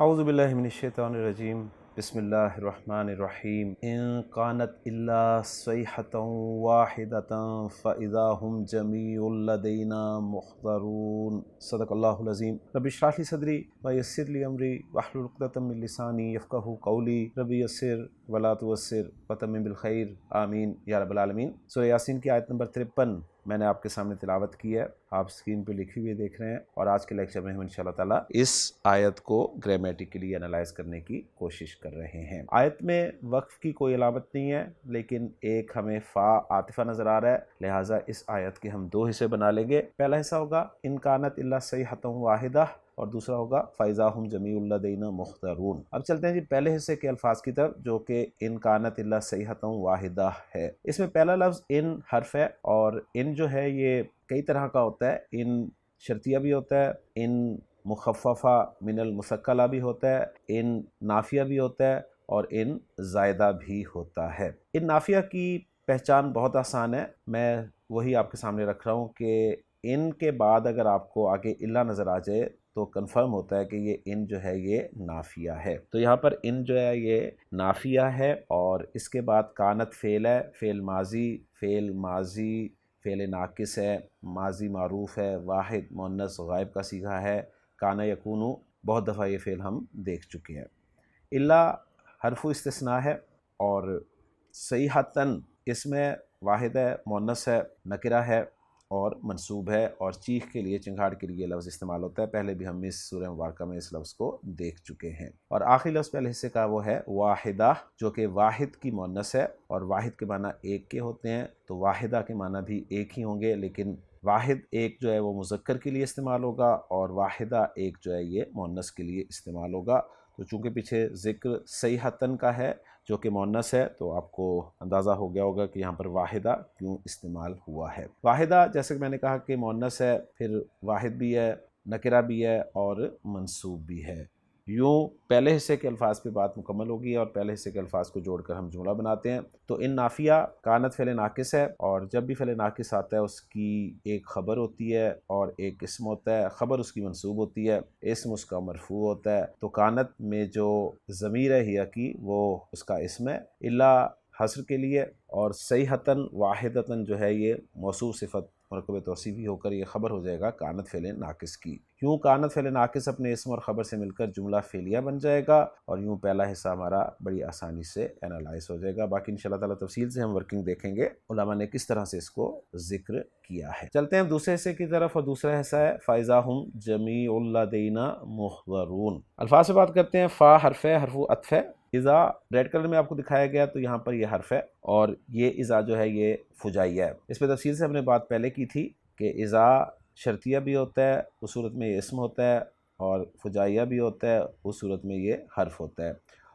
اعوذ باللہ من الشیطان الرجیم بسم اللہ الرحمن الرحیم ان کانت الا صیحۃ واحدۃ فاذا هم جمیع لدینا محضرون صدق اللہ العظیم رب اشرح لی صدری ویسر لی امری واحلل عقدۃ من لسانی یفقہوا قولی رب یسر ولا تعسر وتمم بالخیر آمین یا رب العالمین۔ سورہ یاسین کی آیت نمبر 53 میں نے آپ کے سامنے تلاوت کی ہے، آپ اسکرین پہ لکھی ہوئی دیکھ رہے ہیں، اور آج کے لیکچر میں ہم انشاءاللہ تعالیٰ اس آیت کو گرامیٹیکلی انالائز کرنے کی کوشش کر رہے ہیں۔ آیت میں وقف کی کوئی علامت نہیں ہے، لیکن ایک ہمیں فا عاطفہ نظر آ رہا ہے، لہٰذا اس آیت کے ہم دو حصے بنا لیں گے۔ پہلا حصہ ہوگا ان کانت الا صیحۃ واحدہ، اور دوسرا ہوگا فَإِذَا هُمْ جَمِيعٌ لَدَيْنَا مُحْضَرُونَ۔ اب چلتے ہیں جی پہلے حصے کے الفاظ کی طرف، جو کہ ان کانت الا صیحۃ واحدہ ہے۔ اس میں پہلا لفظ ان حرف ہے، اور ان جو ہے یہ کئی طرح کا ہوتا ہے۔ ان شرطیہ بھی ہوتا ہے، ان مخففہ من المثقلہ بھی ہوتا ہے، ان نافیہ بھی ہوتا ہے، اور ان زائدہ بھی ہوتا ہے۔ ان نافیہ کی پہچان بہت آسان ہے، میں وہی آپ کے سامنے رکھ رہا ہوں کہ ان کے بعد اگر آپ کو آگے الا نظر آ جائے تو کنفرم ہوتا ہے کہ یہ ان جو ہے یہ نافیہ ہے۔ تو یہاں پر ان جو ہے یہ نافیہ ہے، اور اس کے بعد کانت فعل ہے، فعل ماضی، فعل ناقص ہے، ماضی معروف ہے، واحد مؤنث غائب کا صیغہ ہے، کانا یکونو بہت دفعہ یہ فعل ہم دیکھ چکے ہیں۔ الا حرف استثناء ہے، اور صیحۃً اس میں واحد ہے، مؤنث ہے، نکرہ ہے اور منصوب ہے، اور چیخ کے لیے، چنگھاڑ کے لیے لفظ استعمال ہوتا ہے۔ پہلے بھی ہم اس سورہ مبارکہ میں اس لفظ کو دیکھ چکے ہیں۔ اور آخری لفظ پہلے حصے کا وہ ہے واحدہ، جو کہ واحد کی مؤنث ہے، اور واحد کے معنی ایک کے ہوتے ہیں، تو واحدہ کے معنی بھی ایک ہی ہوں گے، لیکن واحد ایک جو ہے وہ مذکر کے لیے استعمال ہوگا، اور واحدہ ایک جو ہے یہ مؤنث کے لیے استعمال ہوگا۔ تو چونکہ پیچھے ذکر صیحۃً کا ہے جو کہ مؤنث ہے، تو آپ کو اندازہ ہو گیا ہوگا کہ یہاں پر واحدہ کیوں استعمال ہوا ہے۔ واحدہ جیسے کہ میں نے کہا کہ مؤنث ہے، پھر واحد بھی ہے، نکرہ بھی ہے، اور منصوب بھی ہے۔ یوں پہلے حصے کے الفاظ پہ بات مکمل ہوگی، اور پہلے حصے کے الفاظ کو جوڑ کر ہم جملہ بناتے ہیں۔ تو ان نافیہ کانت فعل ناقص ہے، اور جب بھی فعل ناقص آتا ہے اس کی ایک خبر ہوتی ہے اور ایک اسم ہوتا ہے۔ خبر اس کی منصوب ہوتی ہے، اسم اس کا مرفوع ہوتا ہے۔ تو کانت میں جو ضمیر ہے ہیہ کی، وہ اس کا اسم ہے، الا حصر کے لیے، اور صیحۃً واحدۃً جو ہے یہ موصوف صفت مرکب توصیفی ہو کر یہ خبر ہو جائے گا کانت فعل ناقص کی۔ یوں کانت فعل ناقص اپنے اسم اور خبر سے مل کر جملہ فعلیہ بن جائے گا، اور یوں پہلا حصہ ہمارا بڑی آسانی سے انالائز ہو جائے گا۔ باقی انشاءاللہ تعالیٰ تفصیل سے ہم ورکنگ دیکھیں گے، علماء نے کس طرح سے اس کو ذکر کیا ہے۔ چلتے ہیں دوسرے حصے کی طرف، اور دوسرا حصہ ہے فَإِذَا هُمْ جَمِيعٌ لَدَيْنَا مُحْضَرُونَ۔ الفاظ سے بات کرتے ہیں۔ فا حرف ہے، حرف عطف ہے۔ اذا ریڈ کلر میں آپ کو دکھایا گیا، تو یہاں پر یہ حرف ہے، اور یہ اذا جو ہے یہ فجائیہ ہے۔ اس پہ تفصیل سے ہم نے بات پہلے کی تھی کہ اذا شرطیہ بھی ہوتا ہے، اس صورت میں یہ اسم ہوتا ہے، اور فجائیہ بھی ہوتا ہے، اس صورت میں یہ حرف ہوتا ہے۔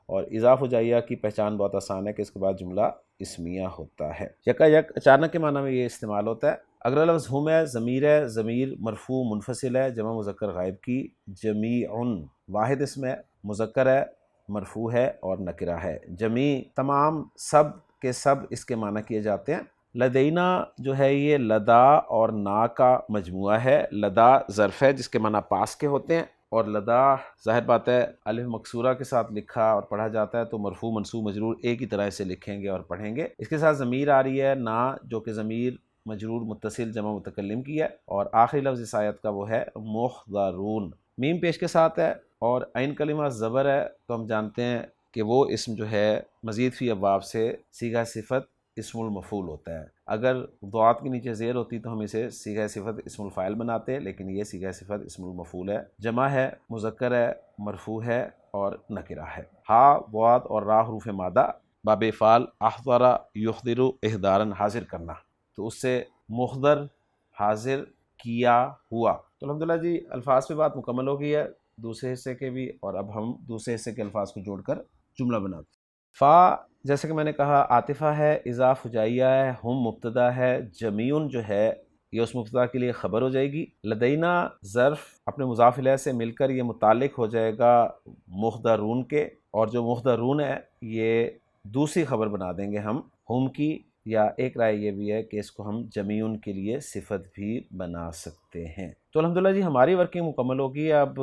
اور اذا فجائیہ کی پہچان بہت آسان ہے کہ اس کے بعد جملہ اسمیہ ہوتا ہے، یکا یک اچانک کے معنی میں یہ استعمال ہوتا ہے۔ اگلا لفظ ہم ہے، ضمیر مرفوع منفصل ہے، جمع مذکر غائب کی۔ جمیعٌ واحد اسم ہے، مذکر ہے، مرفوع ہے اور نکرہ ہے۔ جمیع تمام، سب کے سب اس کے معنی کیے جاتے ہیں۔ لدینا جو ہے یہ لدا اور نا کا مجموعہ ہے۔ لدا ظرف ہے جس کے معنی پاس کے ہوتے ہیں، اور لدا ظاہر بات ہے الف مکسورہ کے ساتھ لکھا اور پڑھا جاتا ہے، تو مرفوع منصوب مجرور ایک ہی طرح اسے لکھیں گے اور پڑھیں گے۔ اس کے ساتھ ضمیر آ رہی ہے نا، جو کہ ضمیر مجرور متصل جمع متکلم کی ہے، اور آخری لفظ اس آیت کا وہ ہے محضرون، میم پیش کے ساتھ ہے، اور عین کلمہ زبر ہے، تو ہم جانتے ہیں کہ وہ اسم جو ہے مزید فی ابواب سے صیغہ صفت اسم المفعول ہوتا ہے۔ اگر ضاد کے نیچے زیر ہوتی تو ہم اسے صیغہ صفت اسم الفاعل بناتے، لیکن یہ صیغہ صفت اسم المفعول ہے۔ جمع ہے، مذکر ہے، مرفوع ہے اور نکرہ ہے۔ ہا، ضاد اور را حروف مادہ، باب افعال احضر یحضر احضارا، حاضر کرنا، تو اس سے محضر حاضر کیا ہوا۔ تو الحمدللہ جی الفاظ پہ بات مکمل ہو گئی ہے دوسرے حصے کے بھی، اور اب ہم دوسرے حصے کے الفاظ کو جوڑ کر جملہ بناتے ہیں۔ فا جیسے کہ میں نے کہا عاطفہ ہے، اذا فجائیہ ہے، ہم مبتدا ہے، جمیعٌ جو ہے یہ اس مبتدا کے لیے خبر ہو جائے گی۔ لدینا ظرف اپنے مضاف الیہ سے مل کر یہ متعلق ہو جائے گا محضرون کے، اور جو محضرون ہے یہ دوسری خبر بنا دیں گے ہم کی، یا ایک رائے یہ بھی ہے کہ اس کو ہم جمیعٌ کے لیے صفت بھی بنا سکتے ہیں۔ تو الحمدللہ جی ہماری ورکنگ مکمل ہوگی۔ اب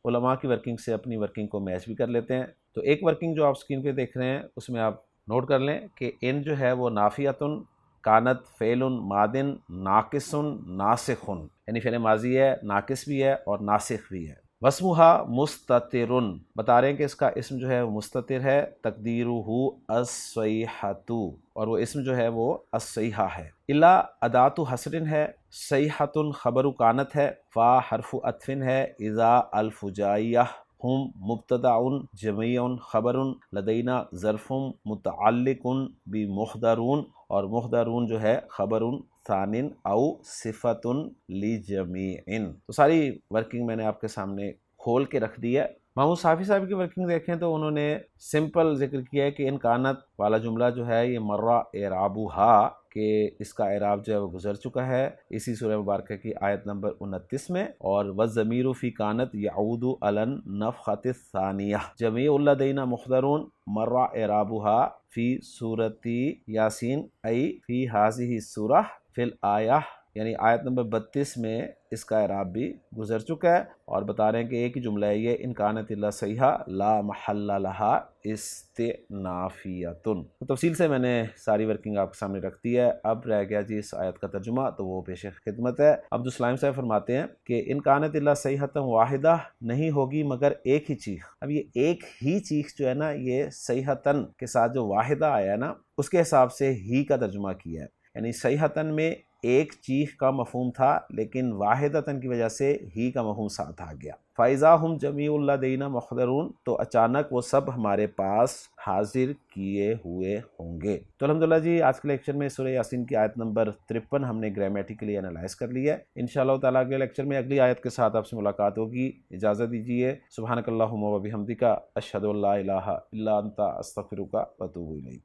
علماء کی ورکنگ سے اپنی ورکنگ کو میچ بھی کر لیتے ہیں۔ تو ایک ورکنگ جو آپ اسکرین پہ دیکھ رہے ہیں اس میں آپ نوٹ کر لیں کہ ان جو ہے وہ نافیتن کانت فعل مادن ناقص ناسخ، یعنی فعل ماضی ہے، ناقص بھی ہے اور ناسخ بھی ہے۔ واسمھا مستترن، بتا رہے ہیں کہ اس کا اسم جو ہے وہ مستتر ہے، تقدیرہ الصیحۃ، اور وہ اسم جو ہے وہ الصیحہ ہے۔ الا ادات حصر ہے، صیحۃ خبر کانت ہے، فا حرف عطف ہے، اذا الفجائیہ، ہم مبتدع جمیع خبر، لدینا ظرف متعلق بمحضرون، اور محضرون جو ہے خبر ثانٍ او صفت لجمیع۔ تو ساری ورکنگ میں نے آپ کے سامنے کھول کے رکھ دی ہے۔ محمود صافی صاحب کی ورکنگ دیکھیں تو انہوں نے سمپل ذکر کیا ہے کہ ان کانت والا جملہ جو ہے یہ مرہ اعرابھا، کہ اس کا اعراب جو ہے وہ گزر چکا ہے اسی سورہ مبارکہ کی آیت نمبر 29 میں، اور والضمیر فی کانت یعود علی النفخۃ الثانیہ، جمیع لدینا محضرون، مرہ اعرابھا فی سورۃ یاسین ای فی ہذہ السورہ فی الآیہ، یعنی آیت نمبر 32 میں اس کا اعراب بھی گزر چکا ہے، اور بتا رہے ہیں کہ ایک ہی جملہ ہے یہ، ان کانت الا صیحہ لا محل لہا استئنافیۃ۔ تو تفصیل سے میں نے ساری ورکنگ آپ کے سامنے رکھ دی ہے۔ اب رہ گیا جی اس آیت کا ترجمہ، تو وہ پیش خدمت ہے۔ عبدالسلام صاحب فرماتے ہیں کہ ان کانت الا صیحۃ واحدہ، نہیں ہوگی مگر ایک ہی چیخ۔ اب یہ ایک ہی چیخ جو ہے نا، یہ صیحۃن کے ساتھ جو واحدہ آیا ہے نا، اس کے حساب سے ہی کا ترجمہ کیا ہے، یعنی صیحۃن میں ایک چیخ کا مفہوم تھا لیکن واحدتاً کی وجہ سے ہی کا مفہوم ساتھ آ گیا۔ فَإِذَا هُمْ جَمِيعٌ لَدَيْنَا مُحْضَرُونَ، تو اچانک وہ سب ہمارے پاس حاضر کیے ہوئے ہوں گے۔ تو الحمدللہ جی آج کے لیکچر میں سورہ یاسین کی آیت نمبر 53 ہم نے گرامیٹیکلی انالائز کر لی ہے۔ انشاءاللہ تعالیٰ اگلے لیکچر میں اگلی آیت کے ساتھ آپ سے ملاقات ہوگی۔ اجازت دیجیے۔ سبحانک اللہم و بحمدک، اشہد ان لا الہ الا انت، استغفرک و اتوب الیک۔